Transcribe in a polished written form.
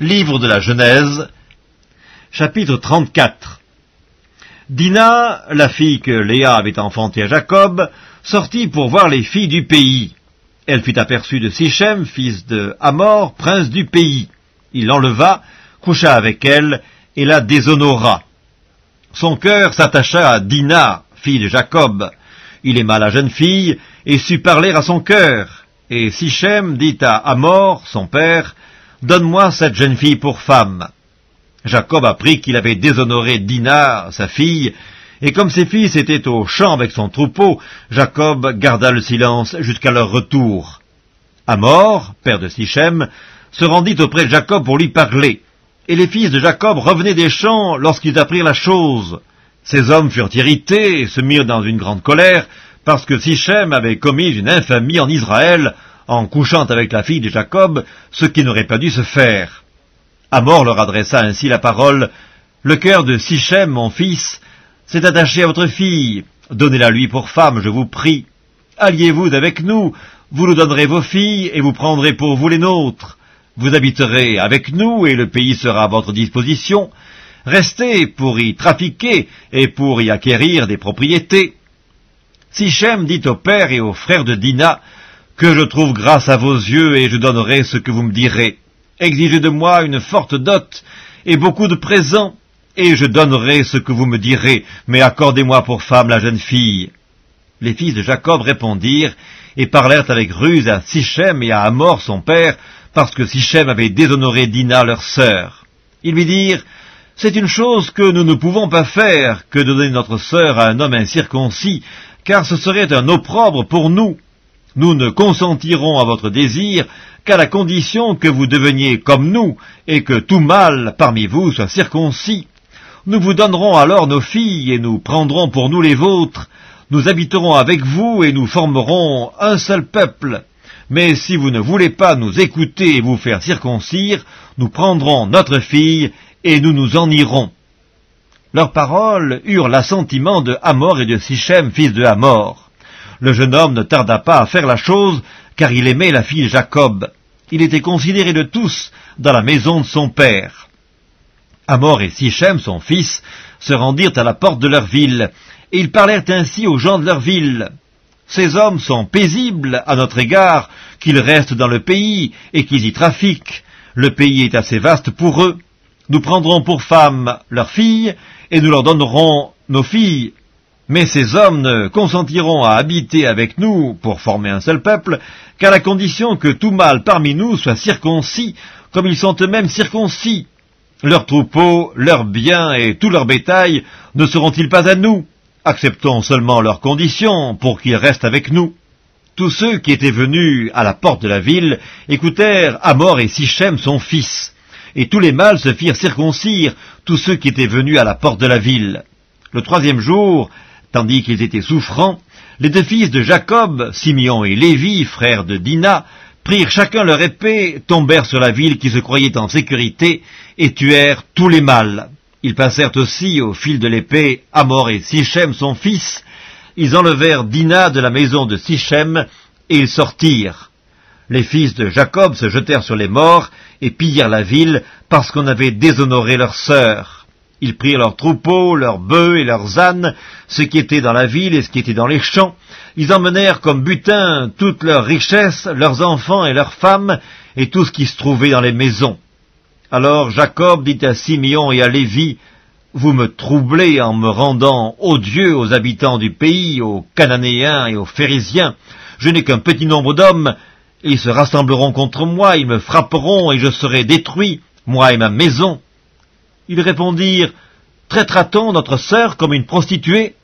Livre de la Genèse, chapitre 34. Dina, la fille que Léa avait enfantée à Jacob, sortit pour voir les filles du pays. Elle fut aperçue de Sichem, fils de Hamor, prince du pays. Il l'enleva, coucha avec elle, et la déshonora. Son cœur s'attacha à Dina, fille de Jacob. Il aima la jeune fille, et sut parler à son cœur. Et Sichem dit à Hamor, son père, « Donne-moi cette jeune fille pour femme. » Jacob apprit qu'il avait déshonoré Dina, sa fille, et comme ses fils étaient au champ avec son troupeau, Jacob garda le silence jusqu'à leur retour. Hamor, père de Sichem, se rendit auprès de Jacob pour lui parler, et les fils de Jacob revenaient des champs lorsqu'ils apprirent la chose. Ces hommes furent irrités et se mirent dans une grande colère, parce que Sichem avait commis une infamie en Israël, en couchant avec la fille de Jacob, ce qui n'aurait pas dû se faire. Hamor leur adressa ainsi la parole, « Le cœur de Sichem, mon fils, s'est attaché à votre fille. Donnez-la lui pour femme, je vous prie. Alliez-vous avec nous, vous nous donnerez vos filles, et vous prendrez pour vous les nôtres. Vous habiterez avec nous, et le pays sera à votre disposition. Restez pour y trafiquer, et pour y acquérir des propriétés. » Sichem dit au père et aux frères de Dina, « Que je trouve grâce à vos yeux, et je donnerai ce que vous me direz. Exigez de moi une forte dot, et beaucoup de présents, et je donnerai ce que vous me direz, mais accordez-moi pour femme la jeune fille. » Les fils de Jacob répondirent, et parlèrent avec ruse à Sichem et à Hamor son père, parce que Sichem avait déshonoré Dina leur sœur. Ils lui dirent, « C'est une chose que nous ne pouvons pas faire, que de donner notre sœur à un homme incirconcis, car ce serait un opprobre pour nous. Nous ne consentirons à votre désir qu'à la condition que vous deveniez comme nous, et que tout mâle parmi vous soit circoncis. Nous vous donnerons alors nos filles, et nous prendrons pour nous les vôtres. Nous habiterons avec vous, et nous formerons un seul peuple. Mais si vous ne voulez pas nous écouter et vous faire circoncire, nous prendrons notre fille, et nous nous en irons. » Leurs paroles eurent l'assentiment de Hamor et de Sichem, fils de Hamor. Le jeune homme ne tarda pas à faire la chose, car il aimait la fille de Jacob. Il était considéré de tous dans la maison de son père. Hamor et Sichem, son fils, se rendirent à la porte de leur ville, et ils parlèrent ainsi aux gens de leur ville. « Ces hommes sont paisibles à notre égard, qu'ils restent dans le pays et qu'ils y trafiquent. Le pays est assez vaste pour eux. Nous prendrons pour femmes leurs filles, et nous leur donnerons nos filles. Mais ces hommes ne consentiront à habiter avec nous pour former un seul peuple, qu'à la condition que tout mâle parmi nous soit circoncis, comme ils sont eux-mêmes circoncis. Leurs troupeaux, leurs biens et tout leur bétail ne seront-ils pas à nous? Acceptons seulement leurs conditions pour qu'ils restent avec nous. » Tous ceux qui étaient venus à la porte de la ville écoutèrent Hamor et Sichem son fils. Et tous les mâles se firent circoncire, tous ceux qui étaient venus à la porte de la ville. Le troisième jour, tandis qu'ils étaient souffrants, les deux fils de Jacob, Simeon et Lévi, frères de Dina, prirent chacun leur épée, tombèrent sur la ville qui se croyait en sécurité, et tuèrent tous les mâles. Ils passèrent aussi au fil de l'épée Hamor et Sichem son fils. Ils enlevèrent Dina de la maison de Sichem, et ils sortirent. Les fils de Jacob se jetèrent sur les morts et pillèrent la ville parce qu'on avait déshonoré leur sœur. Ils prirent leurs troupeaux, leurs bœufs et leurs ânes, ce qui était dans la ville et ce qui était dans les champs. Ils emmenèrent comme butin toutes leurs richesses, leurs enfants et leurs femmes, et tout ce qui se trouvait dans les maisons. Alors Jacob dit à Simeon et à Lévi, « Vous me troublez en me rendant odieux aux habitants du pays, aux Cananéens et aux Phérésiens. Je n'ai qu'un petit nombre d'hommes. Ils se rassembleront contre moi, ils me frapperont, et je serai détruit, moi et ma maison. » Ils répondirent, « Traitera-t-on notre sœur comme une prostituée?